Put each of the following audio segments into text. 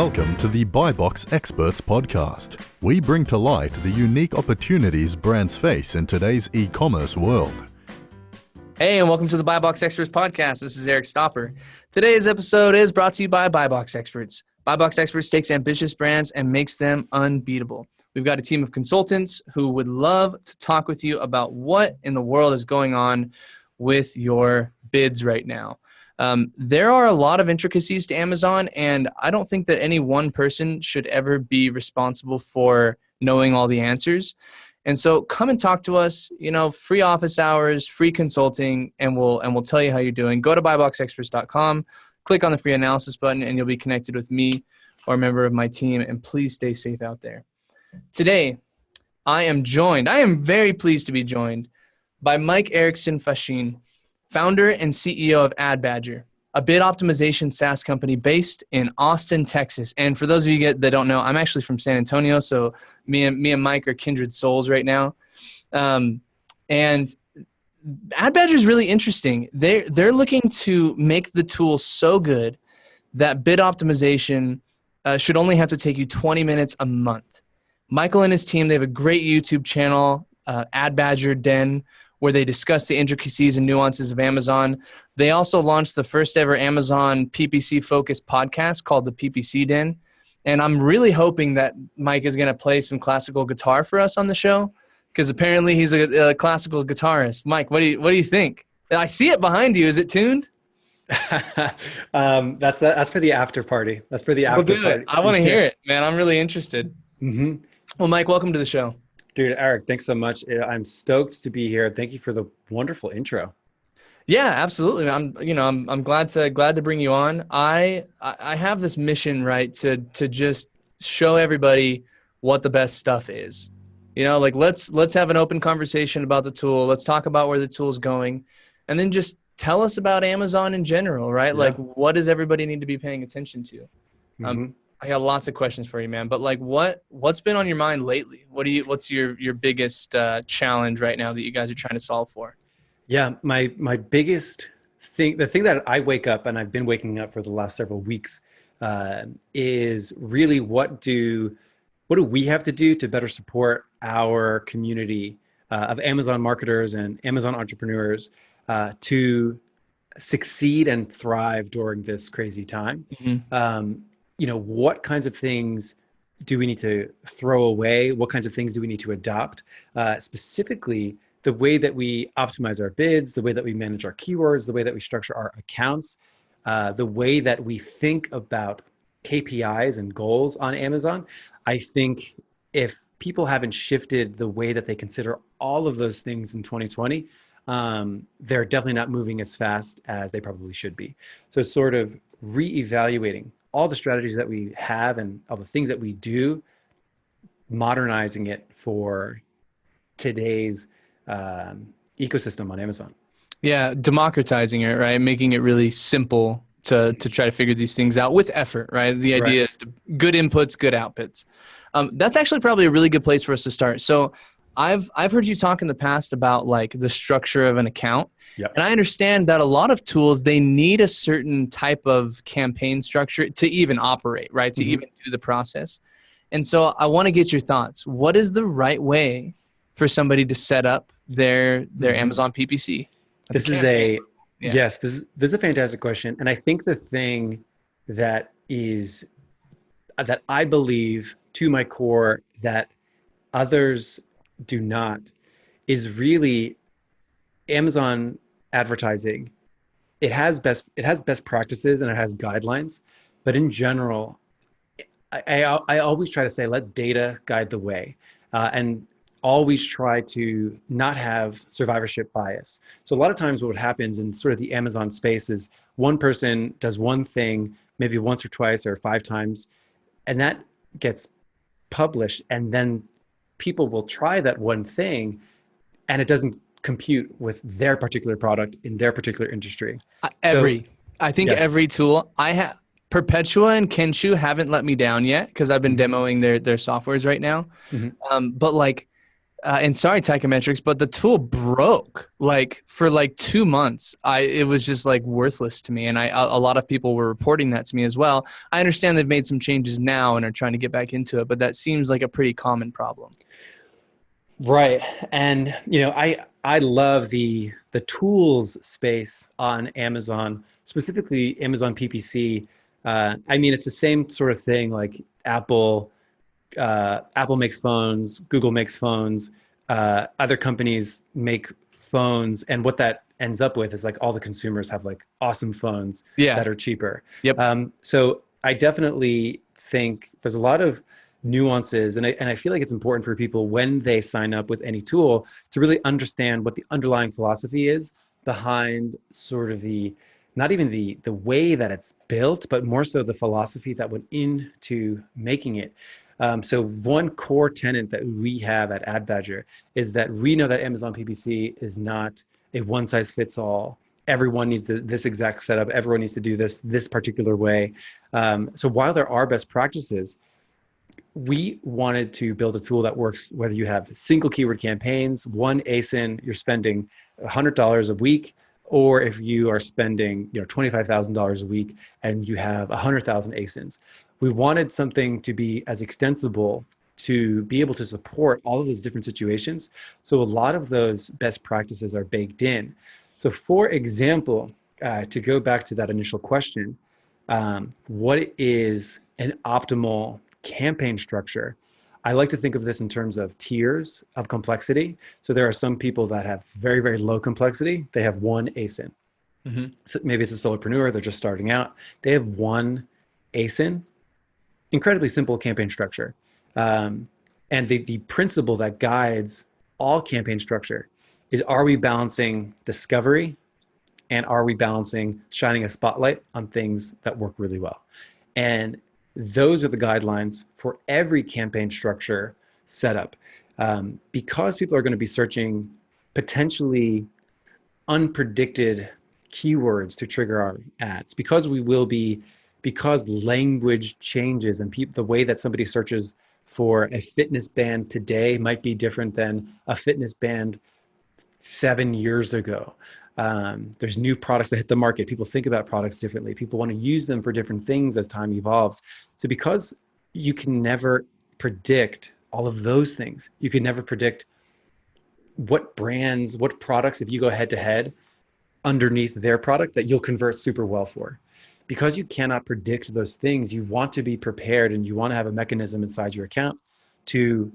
Welcome to the BuyBox Experts podcast. We bring to light the unique opportunities brands face in today's e-commerce world. Hey, and welcome to the BuyBox Experts podcast. This is Eric Stopper. Today's episode is brought to you by BuyBox Experts. BuyBox Experts takes ambitious brands and makes them unbeatable. We've got a team of consultants who would love to talk with you about what in the world is going on with your bids right now. There are a lot of intricacies to Amazon, and I don't think that any one person should ever be responsible for knowing all the answers. And so come and talk to us, free office hours, free consulting, and we'll tell you how you're doing. Go to buyboxexperts.com, click on the free analysis button, and you'll be connected with me or a member of my team, and please stay safe out there. Today, I am very pleased to be joined by Mike Erickson Facchin, founder and CEO of AdBadger, a bid optimization SaaS company based in Austin, Texas. And for those of you that don't know, I'm actually from San Antonio, so me and Mike are kindred souls right now. And AdBadger is really interesting. They're looking to make the tool so good that bid optimization should only have to take you 20 minutes a month. Michael and his team, they have a great YouTube channel, AdBadger Den, where they discuss the intricacies and nuances of Amazon. They also launched the first ever Amazon PPC focused podcast called the PPC Den. And I'm really hoping that Mike is going to play some classical guitar for us on the show, because apparently he's a classical guitarist. Mike, what do you think? I see it behind you. Is it tuned? That's for the after party. That's for the after party. I want to hear it, man. I'm really interested. Mm-hmm. Well, Mike, welcome to the show. Dude, Eric, thanks so much. I'm stoked to be here. Thank you for the wonderful intro. Yeah, absolutely. I'm glad to bring you on. I have this mission, right, to just show everybody what the best stuff is. Let's have an open conversation about the tool. Let's talk about where the tool's going, and then just tell us about Amazon in general, right? Yeah. Like, what does everybody need to be paying attention to? Mm-hmm. I got lots of questions for you, man. But what's been on your mind lately? What's your biggest challenge right now that you guys are trying to solve for? Yeah, my biggest thing, the thing that I wake up, and I've been waking up for the last several weeks, is really what do we have to do to better support our community of Amazon marketers and Amazon entrepreneurs to succeed and thrive during this crazy time. Mm-hmm. What kinds of things do we need to throw away? What kinds of things do we need to adopt? Specifically, the way that we optimize our bids, the way that we manage our keywords, the way that we structure our accounts, the way that we think about KPIs and goals on Amazon. I think if people haven't shifted the way that they consider all of those things in 2020, they're definitely not moving as fast as they probably should be. So sort of reevaluating all the strategies that we have and all the things that we do, modernizing it for today's ecosystem on Amazon. Yeah, democratizing it, right? Making it really simple to try to figure these things out with effort, right? The idea is good inputs, good outputs. That's actually probably a really good place for us to start. So I've heard you talk in the past about like the structure of an account. Yep. And I understand that a lot of tools, they need a certain type of campaign structure to even operate, right? To even do the process. And so I want to get your thoughts. What is the right way for somebody to set up their Amazon PPC? This is a fantastic question. And I think the thing that I believe to my core that others do not is really Amazon advertising. It has best practices and it has guidelines, but in general, I always try to say, let data guide the way, and always try to not have survivorship bias. So a lot of times what happens in sort of the Amazon space is one person does one thing, maybe once or twice or 5 times, and that gets published, and then people will try that one thing and it doesn't compute with their particular product in their particular industry. Every tool I have, Perpetua and Kenshu haven't let me down yet because I've been demoing their softwares right now. Mm-hmm. But like And sorry, Tychometrics, but the tool broke like for like 2 months. It was just like worthless to me. And a lot of people were reporting that to me as well. I understand they've made some changes now and are trying to get back into it, but that seems like a pretty common problem. Right. And I love the tools space on Amazon, specifically Amazon PPC. I mean, it's the same sort of thing like Apple. Apple makes phones, Google makes phones, other companies make phones, and what that ends up with is like all the consumers have like awesome phones Yeah. that are cheaper. Yep. So I definitely think there's a lot of nuances, and I feel like it's important for people when they sign up with any tool to really understand what the underlying philosophy is behind sort of not even the way that it's built, but more so the philosophy that went into making it. So one core tenet that we have at AdBadger is that we know that Amazon PPC is not a one size fits all. Everyone needs this exact setup. Everyone needs to do this particular way. So while there are best practices, we wanted to build a tool that works whether you have single keyword campaigns, one ASIN, you're spending $100 a week, or if you are spending $25,000 a week and you have 100,000 ASINs. We wanted something to be as extensible to be able to support all of those different situations. So a lot of those best practices are baked in. So for example, to go back to that initial question, what is an optimal campaign structure? I like to think of this in terms of tiers of complexity. So there are some people that have very, very low complexity. They have one ASIN. Mm-hmm. So maybe it's a solopreneur, they're just starting out. They have one ASIN, incredibly simple campaign structure. And the principle that guides all campaign structure is, are we balancing discovery and are we balancing shining a spotlight on things that work really well? And those are the guidelines for every campaign structure setup. Because people are going to be searching potentially unpredicted keywords to trigger our ads, because language changes and the way that somebody searches for a fitness band today might be different than a fitness band 7 years ago. There's new products that hit the market. People think about products differently. People want to use them for different things as time evolves. So because you can never predict all of those things, you can never predict what brands, what products, if you go head to head underneath their product, that you'll convert super well for. Because you cannot predict those things, you want to be prepared and you want to have a mechanism inside your account to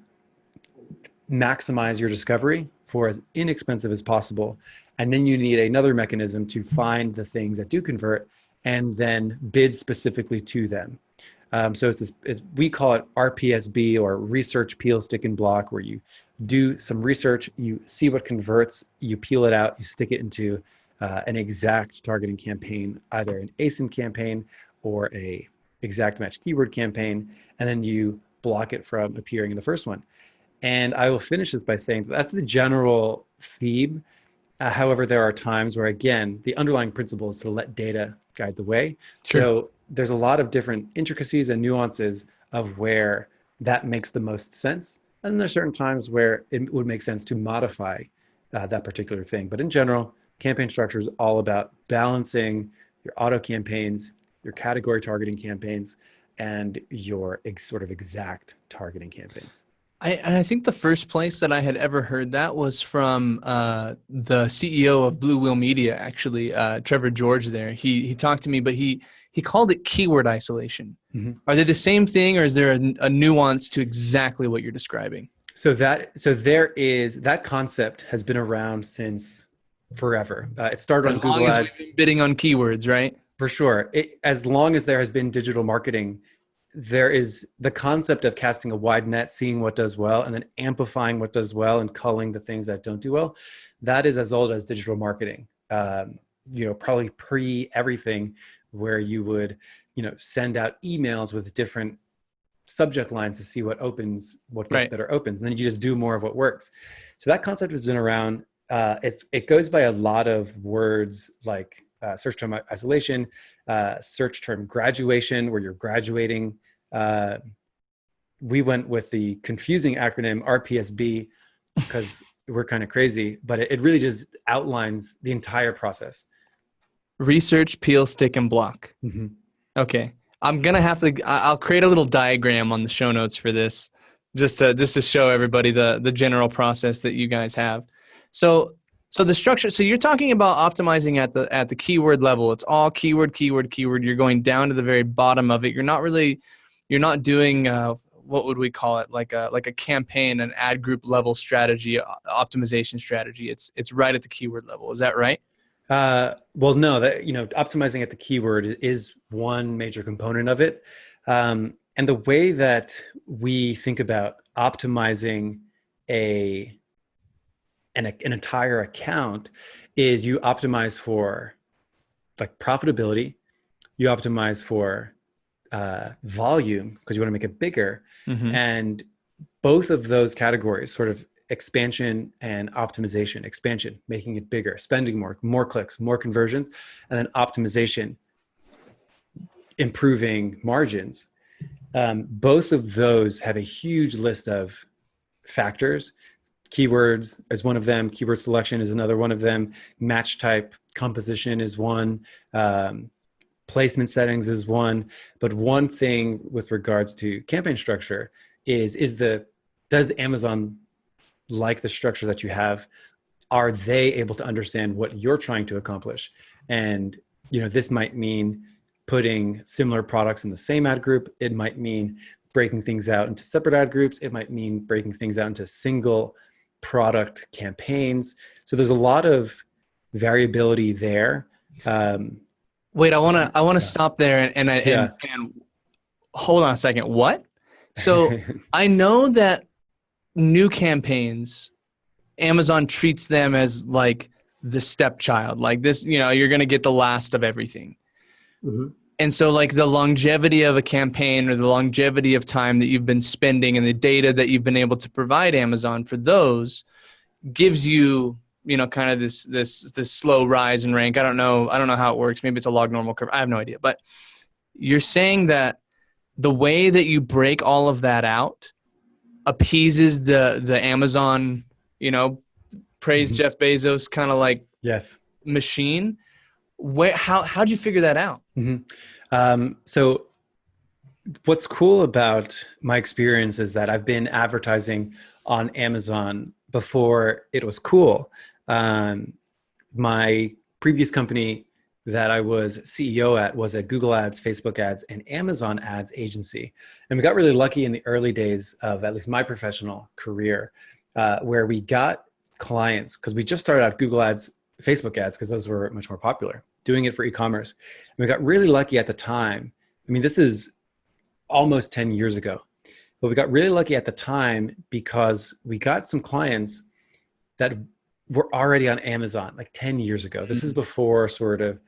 maximize your discovery for as inexpensive as possible. And then you need another mechanism to find the things that do convert and then bid specifically to them. So we call it RPSB, or research, peel, stick, and block, where you do some research, you see what converts, you peel it out, you stick it into an exact targeting campaign, either an ASIN campaign or a exact match keyword campaign, and then you block it from appearing in the first one. And I will finish this by saying that's the general theme. However, there are times where, again, the underlying principle is to let data guide the way. Sure. So there's a lot of different intricacies and nuances of where that makes the most sense. And there's certain times where it would make sense to modify that particular thing. But in general, campaign structure is all about balancing your auto campaigns, your category targeting campaigns, and your sort of exact targeting campaigns. I think the first place that I had ever heard that was from the CEO of Blue Whale Media, actually, Trevor George there. He talked to me, but he called it keyword isolation. Mm-hmm. Are they the same thing, or is there a nuance to exactly what you're describing? So there is, that concept has been around since forever. It started on Google Ads. As long as we've been bidding on keywords, right? For sure. As long as there has been digital marketing, there is the concept of casting a wide net, seeing what does well, and then amplifying what does well and culling the things that don't do well. That is as old as digital marketing. Probably pre everything, where you would, send out emails with different subject lines to see what opens, what gets better opens, and then you just do more of what works. So that concept has been around. It goes by a lot of words like search term isolation, search term graduation, where you're graduating. We went with the confusing acronym RPSB because we're kind of crazy, but it really just outlines the entire process. Research, peel, stick, and block. Mm-hmm. Okay. I'm going to have to, I'll create a little diagram on the show notes for this just to show everybody the general process that you guys have. So the structure, so you're talking about optimizing at the keyword level. It's all keyword, keyword, keyword. You're going down to the very bottom of it. You're not doing, what would we call it? Like a campaign, an ad group level strategy, optimization strategy. It's right at the keyword level. Is that right? Well, no, optimizing at the keyword is one major component of it. And the way that we think about optimizing an entire account is you optimize for like profitability, you optimize for volume because you want to make it bigger. Mm-hmm. And both of those categories, sort of expansion and optimization. Expansion, making it bigger, spending more clicks, more conversions, and then optimization, improving margins. Both of those have a huge list of factors. Keywords is one of them. Keyword selection is another one of them. Match type composition is one. Placement settings is one. But one thing with regards to campaign structure does Amazon like the structure that you have? Are they able to understand what you're trying to accomplish? And this might mean putting similar products in the same ad group. It might mean breaking things out into separate ad groups. It might mean breaking things out into single product campaigns. So there's a lot of variability there. Wait, I want to stop there and hold on a second. What? So I know that new campaigns, Amazon treats them as like the stepchild, like this, you're going to get the last of everything. Mm-hmm. And so like the longevity of a campaign or the longevity of time that you've been spending and the data that you've been able to provide Amazon for those gives you, kind of this slow rise in rank. I don't know how it works. Maybe it's a log normal curve. I have no idea. But you're saying that the way that you break all of that out appeases the Amazon, praise Mm-hmm. Jeff Bezos kind of like Yes. machine. How'd you figure that out? Mm-hmm. So what's cool about my experience is that I've been advertising on Amazon before it was cool. My previous company that I was CEO at was a Google Ads, Facebook Ads, and Amazon Ads agency. And we got really lucky in the early days of at least my professional career, where we got clients because we just started out Google Ads, Facebook Ads, because those were much more popular, doing it for e-commerce. And we got really lucky at the time. I mean, this is almost 10 years ago, but we got really lucky at the time because we got some clients that were already on Amazon like 10 years ago. This is before sort of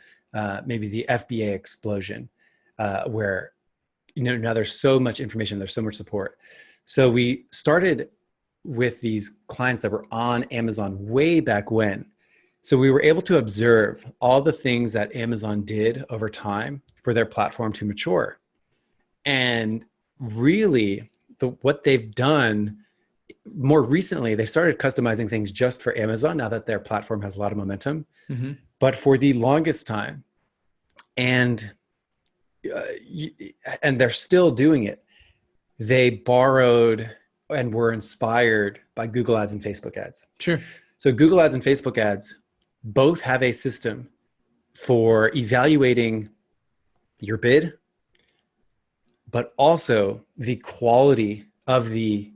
maybe the FBA explosion, where now there's so much information, there's so much support. So we started with these clients that were on Amazon way back when. So we were able to observe all the things that Amazon did over time for their platform to mature. And really what they've done more recently, they started customizing things just for Amazon now that their platform has a lot of momentum. Mm-hmm. But for the longest time, and they're still doing it, they borrowed and were inspired by Google Ads and Facebook Ads. Sure. So Google Ads and Facebook Ads both have a system for evaluating your bid, but also the quality of the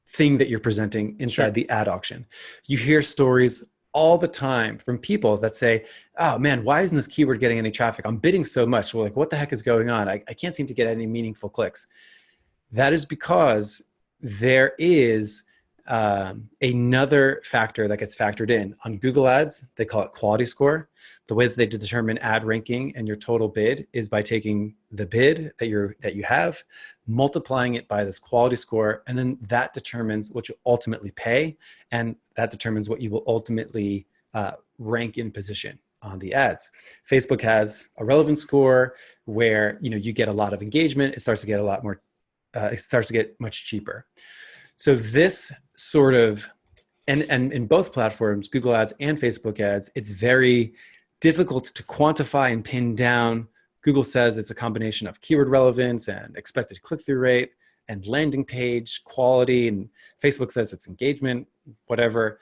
thing that you're presenting inside the ad auction. You hear stories all the time from people that say, oh man, why isn't this keyword getting any traffic? I'm bidding so much. Well, like, what the heck is going on? I can't seem to get any meaningful clicks. That is because there is another factor that gets factored in. On Google Ads, they call it quality score. The way that they determine ad ranking and your total bid is by taking the bid that you have, multiplying it by this quality score, and then that determines what you ultimately pay, and that determines what you will ultimately rank in position on the ads. Facebook has a relevance score where you get a lot of engagement. It starts to get a lot more. It starts to get much cheaper. So this sort of, and in both platforms, Google Ads and Facebook Ads, it's very difficult to quantify and pin down. Google says it's a combination of keyword relevance and expected click-through rate and landing page quality, and Facebook says it's engagement, whatever.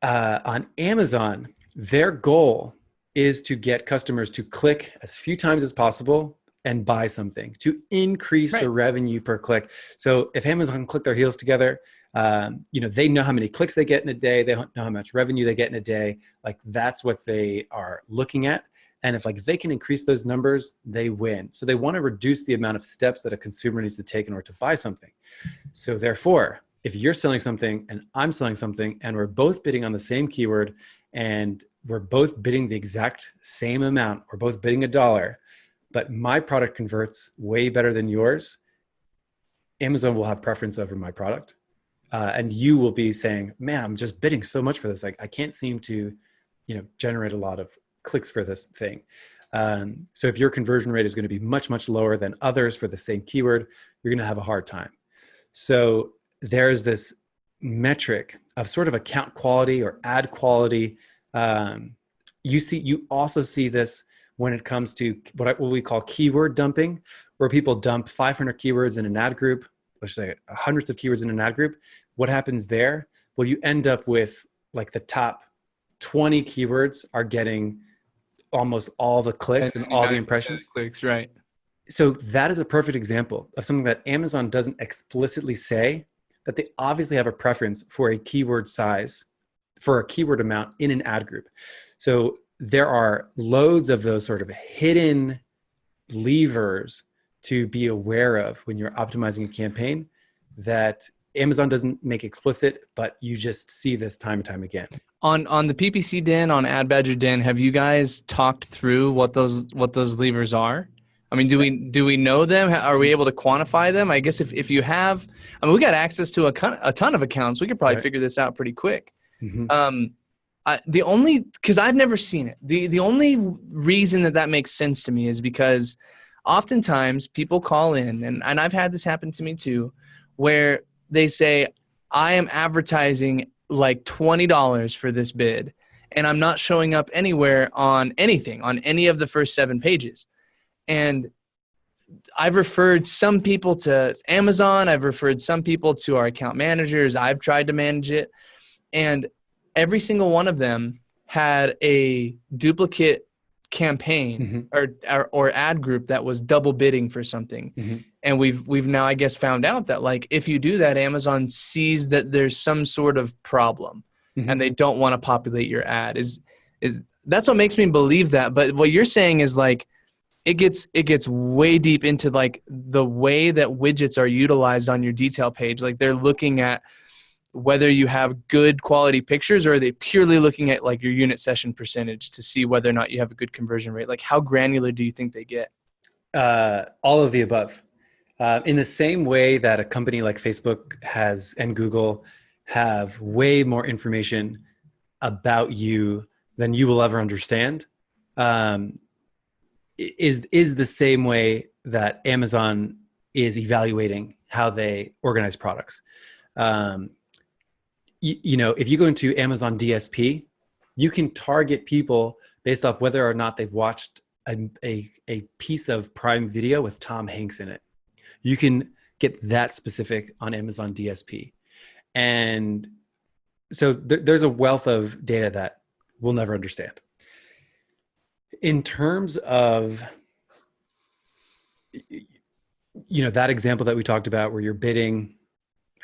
On Amazon, their goal is to get customers to click as few times as possible and buy something, to increase the revenue per click. So if Amazon click their heels together, they know how many clicks they get in a day. They know how much revenue they get in a day. Like, that's what they are looking at. And if they can increase those numbers, they win. So they want to reduce the amount of steps that a consumer needs to take in order to buy something. So therefore, if you're selling something and I'm selling something and we're both bidding on the same keyword and we're both bidding the exact same amount, we're both bidding $1, but my product converts way better than yours, Amazon will have preference over my product. And you will be saying, man, I'm just bidding so much for this. I can't seem to, generate a lot of clicks for this thing. So if your conversion rate is going to be much, much lower than others for the same keyword, you're going to have a hard time. So there's this metric of sort of account quality or ad quality. You also see this when it comes to what we call keyword dumping, where people dump 500 keywords in an ad group, let's say hundreds of keywords in an ad group. What happens there? Well, you end up with the top 20 keywords are getting almost all the clicks and all the impressions. Clicks, right. So that is a perfect example of something that Amazon doesn't explicitly say, that they obviously have a preference for a keyword size, for a keyword amount in an ad group. So there are loads of those sort of hidden levers to be aware of when you're optimizing a campaign that Amazon doesn't make explicit, but you just see this time and time again. On the PPC Den, on Ad Badger Den, have you guys talked through what those levers are? I mean, do we know them? Are we able to quantify them? I guess if you have, we got access to a ton of accounts. We could probably figure this out pretty quick. Mm-hmm. Because I've never seen it. The only reason that makes sense to me is because oftentimes people call in, and I've had this happen to me too, where they say, I am advertising like $20 for this bid, and I'm not showing up anywhere on anything, on any of the first 7 pages. And I've referred some people to Amazon. I've referred some people to our account managers. I've tried to manage it. And every single one of them had a duplicate campaign or ad group that was double bidding for something. Mm-hmm. And we've now, I guess, found out that if you do that, Amazon sees that there's some sort of problem and they don't want to populate your ad. That's what makes me believe that. But what you're saying is it gets way deep into the way that widgets are utilized on your detail page. They're looking at whether you have good quality pictures, or are they purely looking at your unit session percentage to see whether or not you have a good conversion rate? How granular do you think they get? All of the above. In the same way that a company like Facebook has and Google have way more information about you than you will ever understand, is the same way that Amazon is evaluating how they organize products. If you go into Amazon DSP, you can target people based off whether or not they've watched a piece of Prime Video with Tom Hanks in it. You can get that specific on Amazon DSP. And so there's a wealth of data that we'll never understand. In terms of, that example that we talked about where you're bidding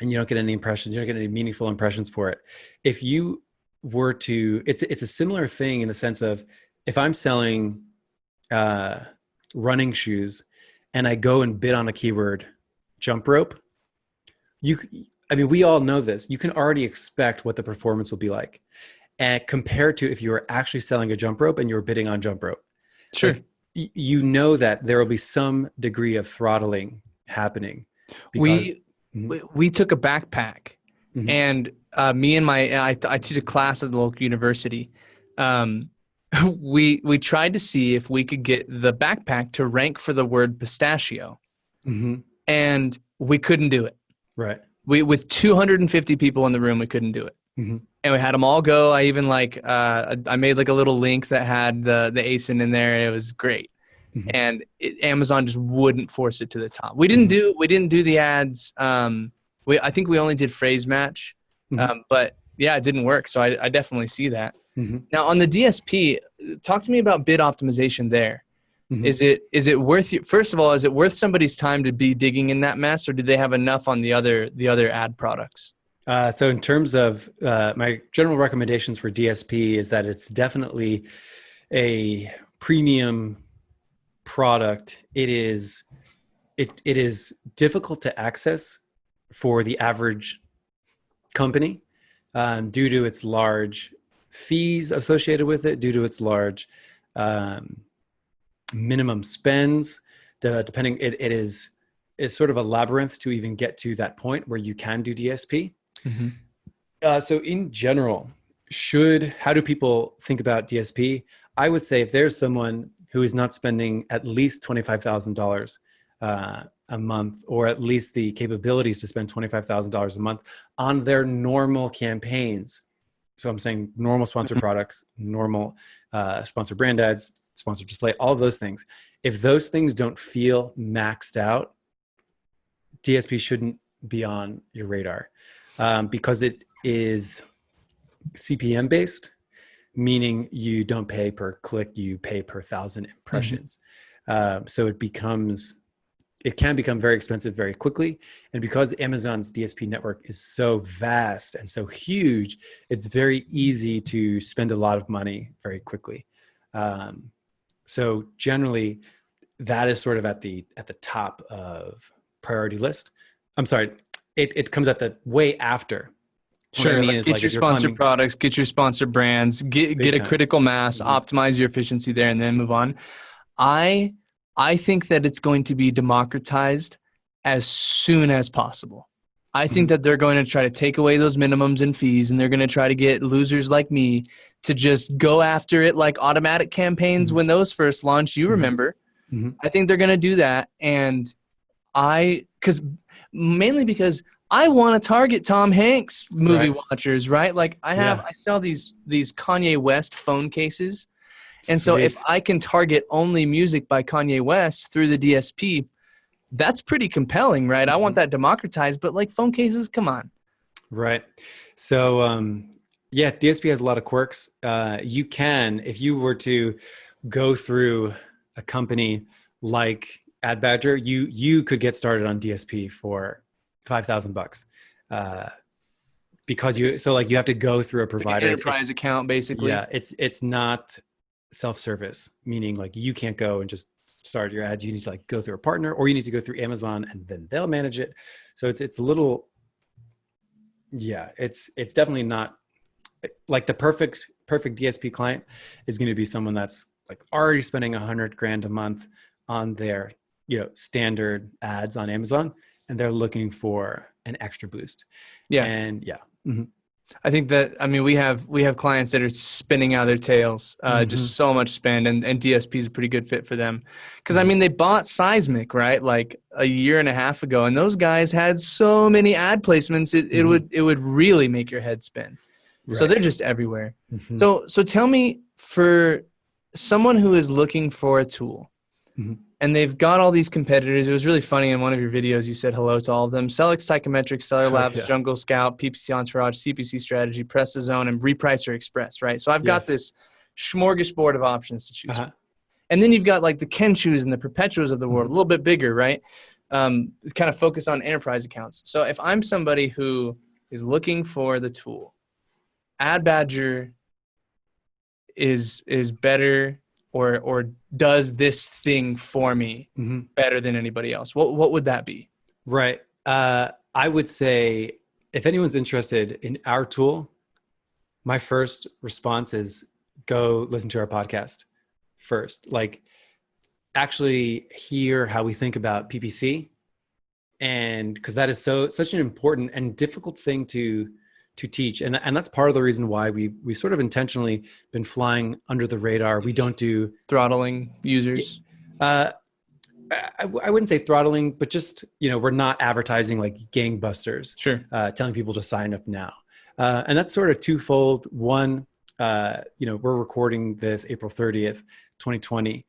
and you don't get any impressions, you don't get any meaningful impressions for it. If you were to, it's a similar thing in the sense of, if I'm selling running shoes and I go and bid on a keyword, jump rope, we all know this. You can already expect what the performance will be like. And compared to if you were actually selling a jump rope and you were bidding on jump rope. Sure. You know that there will be some degree of throttling happening. We took a backpack and me and I teach a class at the local university. We tried to see if we could get the backpack to rank for the word pistachio, and we couldn't do it. Right. with 250 people in the room, we couldn't do it. Mm-hmm. And we had them all go. I even I made like a little link that had the ASIN in there. It was great. Mm-hmm. And Amazon just wouldn't force it to the top. We didn't do the ads. I think we only did phrase match, but yeah, it didn't work. So I definitely see that. Mm-hmm. Now on the DSP, talk to me about bid optimization there. Mm-hmm. Is it worth you? First of all, is it worth somebody's time to be digging in that mess, or do they have enough on the other ad products? So in terms of my general recommendations for DSP is that it's definitely a premium product. It is difficult to access for the average company due to its large fees associated with it, due to its large minimum spends. Depending, it's sort of a labyrinth to even get to that point where you can do DSP. Mm-hmm. So in general, how do people think about DSP? I would say if there's someone who is not spending at least $25,000 a month, or at least the capabilities to spend $25,000 a month on their normal campaigns. So I'm saying normal sponsored products, normal sponsored brand ads, sponsored display, all of those things. If those things don't feel maxed out, DSP shouldn't be on your radar. Because it is CPM based, meaning you don't pay per click, you pay per 1,000 impressions. So it can become very expensive very quickly. And because Amazon's DSP network is so vast and so huge, it's very easy to spend a lot of money very quickly. So generally, that is sort of at the top of priority list. I'm sorry. It comes at the way after. Sure. Get your sponsored products, get your sponsored brands, get a critical mass, optimize your efficiency there, and then move on. I think that it's going to be democratized as soon as possible. I think that they're going to try to take away those minimums and fees, and they're going to try to get losers like me to just go after it like automatic campaigns when those first launched. You remember. I think they're going to do that. And mainly because I want to target Tom Hanks movie watchers, right? Like I sell these Kanye West phone cases. And so if I can target only music by Kanye West through the DSP, that's pretty compelling, right? I want that democratized, but like phone cases, come on. Right. So, DSP has a lot of quirks. You can, if you were to go through a company like AdBadger, you could get started on DSP for $5,000 because you have to go through a provider, like an enterprise account, basically. Yeah, it's not self-service, meaning like you can't go and just start your ads. You need to like go through a partner, or you need to go through Amazon and then they'll manage it. So it's a little, it's definitely not like the perfect DSP client is going to be someone that's like already spending $100,000 a month on their standard ads on Amazon, and they're looking for an extra boost. I think that, we have clients that are spinning out their tails, just so much spend, and DSP is a pretty good fit for them. Because they bought Seismic, right? Like a year and a half ago, and those guys had so many ad placements, it would really make your head spin. Right. So they're just everywhere. So tell me, for someone who is looking for a tool, and they've got all these competitors. It was really funny in one of your videos, you said hello to all of them: Sellex, Tychometrics, Seller Labs, Jungle Scout, PPC Entourage, CPC Strategy, PrestaZone, and Repricer Express, right? So I've got this smorgasbord of options to choose from. And then you've got like the Kenshus and the Perpetuas of the world, a little bit bigger, right? It's kind of focused on enterprise accounts. So if I'm somebody who is looking for the tool, AdBadger is better or does this thing for me better than anybody else, what would that be? Right. I would say if anyone's interested in our tool, my first response is go listen to our podcast first. Like actually hear how we think about PPC, and because that is such an important and difficult thing to teach. And that's part of the reason why we sort of intentionally been flying under the radar. We don't do throttling users. I wouldn't say throttling, but just, we're not advertising like gangbusters, Sure. telling people to sign up now. And that's sort of twofold. One, we're recording this April 30th, 2020.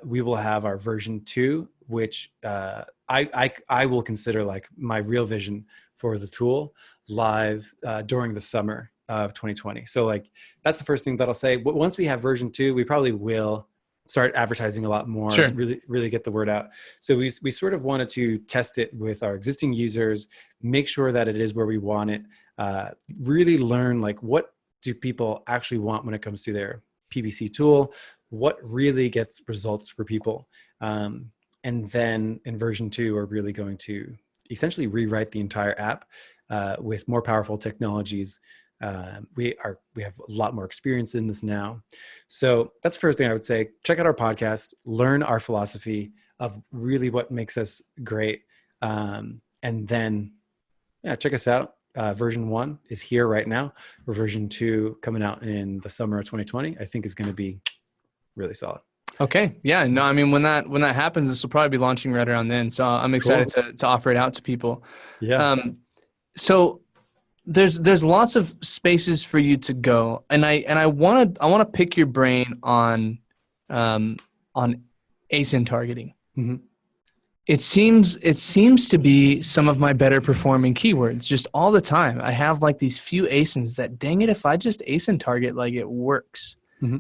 We will have our version 2, which I will consider like my real vision for the tool, live during the summer of 2020. So like, that's the first thing that I'll say. But once we have version 2, we probably will start advertising a lot more, Sure. really get the word out. So we sort of wanted to test it with our existing users, make sure that it is where we want it, really learn like what do people actually want when it comes to their PPC tool, what really gets results for people. And then in version 2, we're really going to essentially rewrite the entire app with more powerful technologies. We have a lot more experience in this now. So that's the first thing I would say. Check out our podcast, learn our philosophy of really what makes us great. And then, check us out. Version 1 is here right now. Or version 2 coming out in the summer of 2020, I think is going to be really solid. Okay. Yeah. No, I mean, when that happens, this will probably be launching right around then. So I'm excited to offer it out to people. Yeah. So there's lots of spaces for you to go, and I want to pick your brain on ASIN targeting. Mm-hmm. It seems to be some of my better performing keywords just all the time. I have like these few ASINs that, dang it, if I just ASIN target, like it works. Mm-hmm.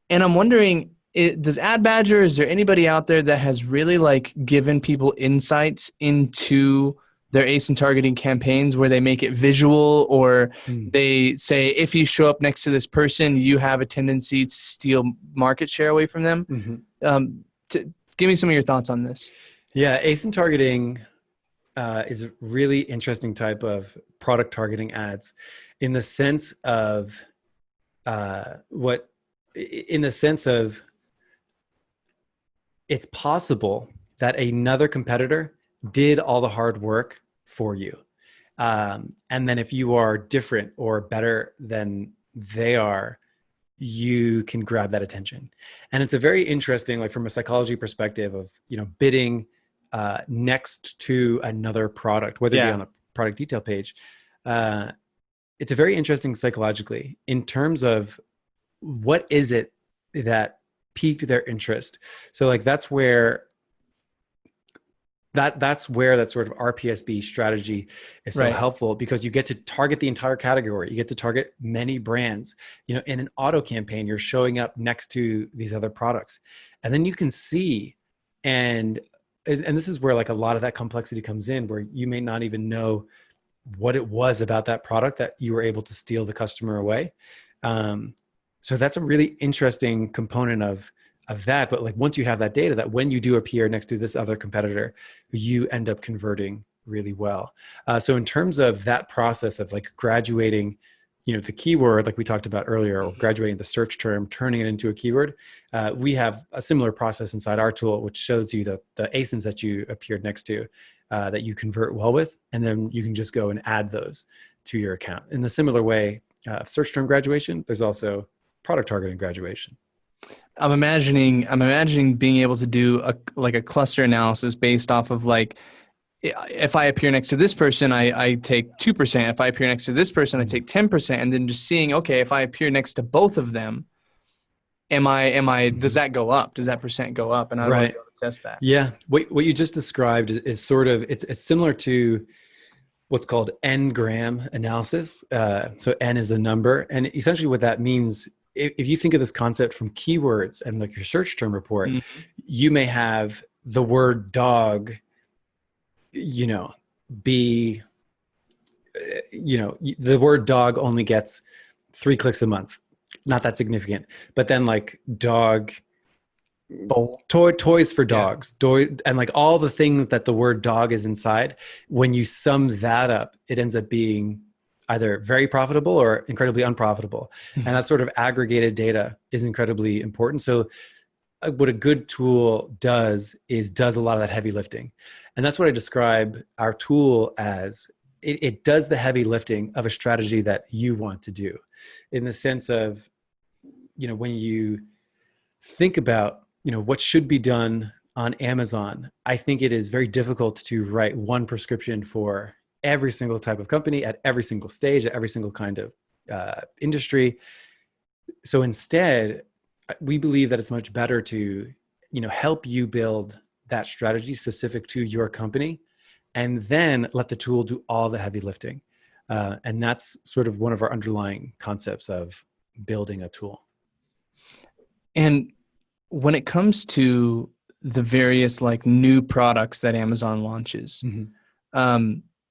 And I'm wondering, does AdBadger, is there anybody out there that has really like given people insights into their ASIN targeting campaigns where they make it visual, or they say, if you show up next to this person, you have a tendency to steal market share away from them? Mm-hmm. Give me some of your thoughts on this. Yeah, ASIN targeting is a really interesting type of product targeting ads in the sense of it's possible that another competitor did all the hard work for you. And then if you are different or better than they are, you can grab that attention. And it's a very interesting, like from a psychology perspective of, bidding next to another product, whether it be on a product detail page. It's a very interesting psychologically in terms of what is it that piqued their interest. So like that's where that sort of RPSB strategy is so helpful, because you get to target the entire category. You get to target many brands. In an auto campaign, you're showing up next to these other products, and then you can see, and this is where like a lot of that complexity comes in, where you may not even know what it was about that product that you were able to steal the customer away. So that's a really interesting component of that. But like once you have that data, that when you do appear next to this other competitor, you end up converting really well. So in terms of that process of like graduating, the keyword, like we talked about earlier, or graduating the search term, turning it into a keyword, we have a similar process inside our tool, which shows you the ASINs that you appeared next to, that you convert well with, and then you can just go and add those to your account. In the similar way of search term graduation, there's also product targeting graduation. I'm imagining being able to do a cluster analysis based off of like, if I appear next to this person, I take 2%. If I appear next to this person, I take 10%. And then just seeing, okay, if I appear next to both of them, does that go up? Does that percent go up? And I want to be able to test that. Yeah. What you just described is sort of, it's similar to what's called N-gram analysis. So N is the number. And essentially what that means, if you think of this concept from keywords and like your search term report, you may have the word dog, the word dog only gets 3 clicks a month. Not that significant. But then like dog, toys for dogs, and like all the things that the word dog is inside, when you sum that up, it ends up being either very profitable or incredibly unprofitable. And that sort of aggregated data is incredibly important. So what a good tool does a lot of that heavy lifting. And that's what I describe our tool as. It does the heavy lifting of a strategy that you want to do, in the sense of, when you think about what should be done on Amazon, I think it is very difficult to write one prescription for every single type of company at every single stage, at every single kind of industry. So instead, we believe that it's much better to, help you build that strategy specific to your company, and then let the tool do all the heavy lifting. And that's sort of one of our underlying concepts of building a tool. And when it comes to the various like new products that Amazon launches,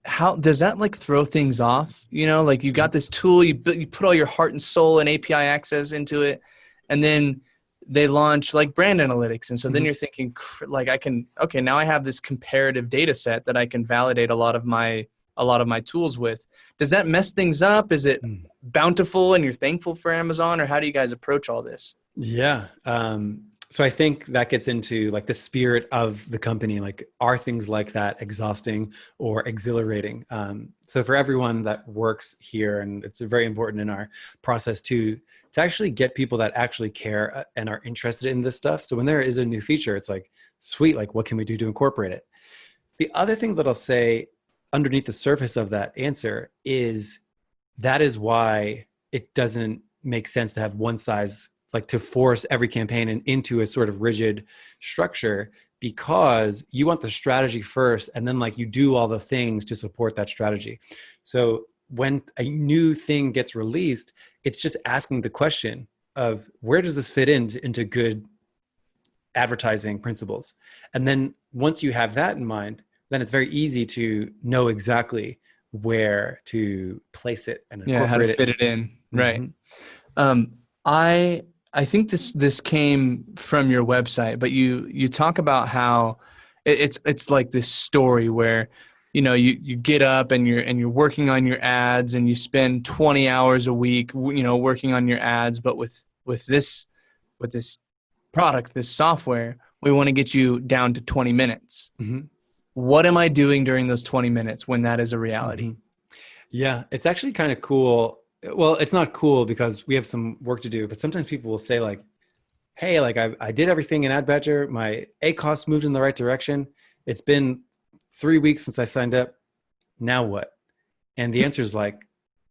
how does that like throw things off? Like you got this tool, you put all your heart and soul and API access into it, and then they launch like brand analytics. And so then you're thinking like, now I have this comparative data set that I can validate a lot of my tools with. Does that mess things up? Is it bountiful and you're thankful for Amazon, or how do you guys approach all this? Yeah. So I think that gets into like the spirit of the company. Like, are things like that exhausting or exhilarating? So for everyone that works here, and it's very important in our process to actually get people that actually care and are interested in this stuff. So when there is a new feature, it's like, sweet, like what can we do to incorporate it? The other thing that I'll say underneath the surface of that answer is that is why it doesn't make sense to have one size, like to force every campaign into a sort of rigid structure, because you want the strategy first, and then like you do all the things to support that strategy. So when a new thing gets released, it's just asking the question of where does this fit into good advertising principles? And then once you have that in mind, then it's very easy to know exactly where to place it and incorporate how to fit it in. Right. I think this came from your website, but you talk about how it's like this story where, you get up and you're working on your ads, and you spend 20 hours a week, working on your ads. But with this product, this software, we want to get you down to 20 minutes. What am I doing during those 20 minutes when that is a reality? Yeah, it's actually kind of cool. Well, it's not cool because we have some work to do, but sometimes people will say like, hey, like I did everything in AdBadger. My ACoS moved in the right direction. It's been 3 weeks since I signed up. Now what? And the answer is like,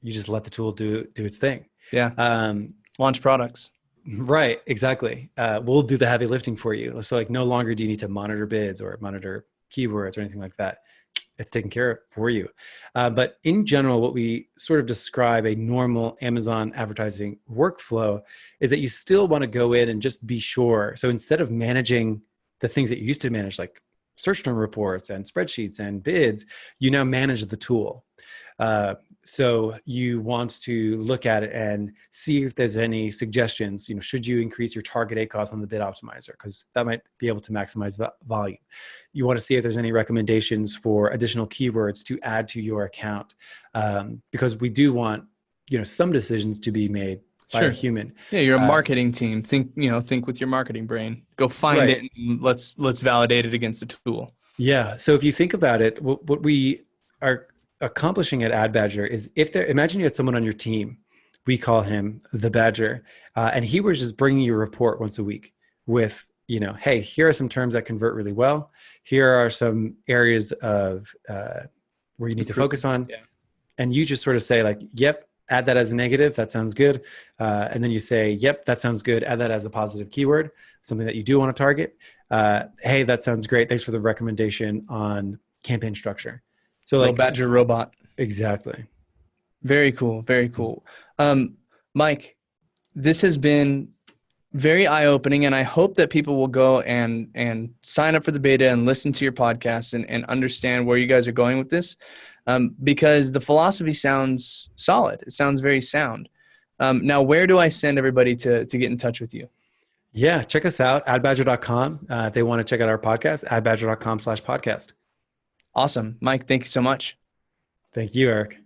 you just let the tool do its thing. Yeah. Launch products. Right. Exactly. We'll do the heavy lifting for you. So like no longer do you need to monitor bids or monitor keywords or anything like that. It's taken care of for you. But in general, what we sort of describe a normal Amazon advertising workflow is that you still want to go in and just be sure. So instead of managing the things that you used to manage, like search term reports and spreadsheets and bids, you now manage the tool. So you want to look at it and see if there's any suggestions. Should you increase your target ACoS on the bid optimizer? Because that might be able to maximize volume. You want to see if there's any recommendations for additional keywords to add to your account, because we do want some decisions to be made by a human. Yeah, you're a marketing team. Think with your marketing brain. Go find it and let's validate it against a tool. Yeah. So if you think about it, what we are accomplishing at AdBadger is imagine you had someone on your team, we call him the Badger, and he was just bringing you a report once a week with, hey, here are some terms that convert really well. Here are some areas of where you need to focus on. Yeah. And you just sort of say like, yep, add that as a negative. That sounds good. And then you say, yep, that sounds good. Add that as a positive keyword, something that you do want to target. Hey, that sounds great. Thanks for the recommendation on campaign structure. So like Badger robot. Exactly. Very cool. Very cool. Mike, this has been very eye-opening, and I hope that people will go and sign up for the beta and listen to your podcast and understand where you guys are going with this, because the philosophy sounds solid. It sounds very sound. Now, where do I send everybody to get in touch with you? Yeah, check us out, adbadger.com. If they want to check out our podcast, adbadger.com/podcast. Awesome. Mike, thank you so much. Thank you, Eric.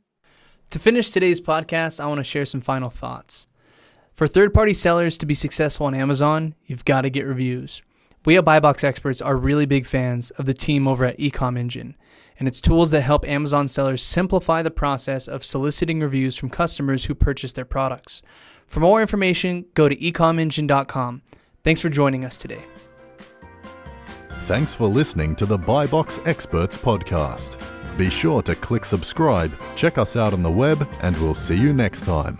To finish today's podcast, I want to share some final thoughts. For third-party sellers to be successful on Amazon, you've got to get reviews. We at BuyBox Experts are really big fans of the team over at Ecom Engine and its tools that help Amazon sellers simplify the process of soliciting reviews from customers who purchase their products. For more information, go to ecomengine.com. Thanks for joining us today. Thanks for listening to the BuyBox Experts podcast. Be sure to click subscribe, check us out on the web, and we'll see you next time.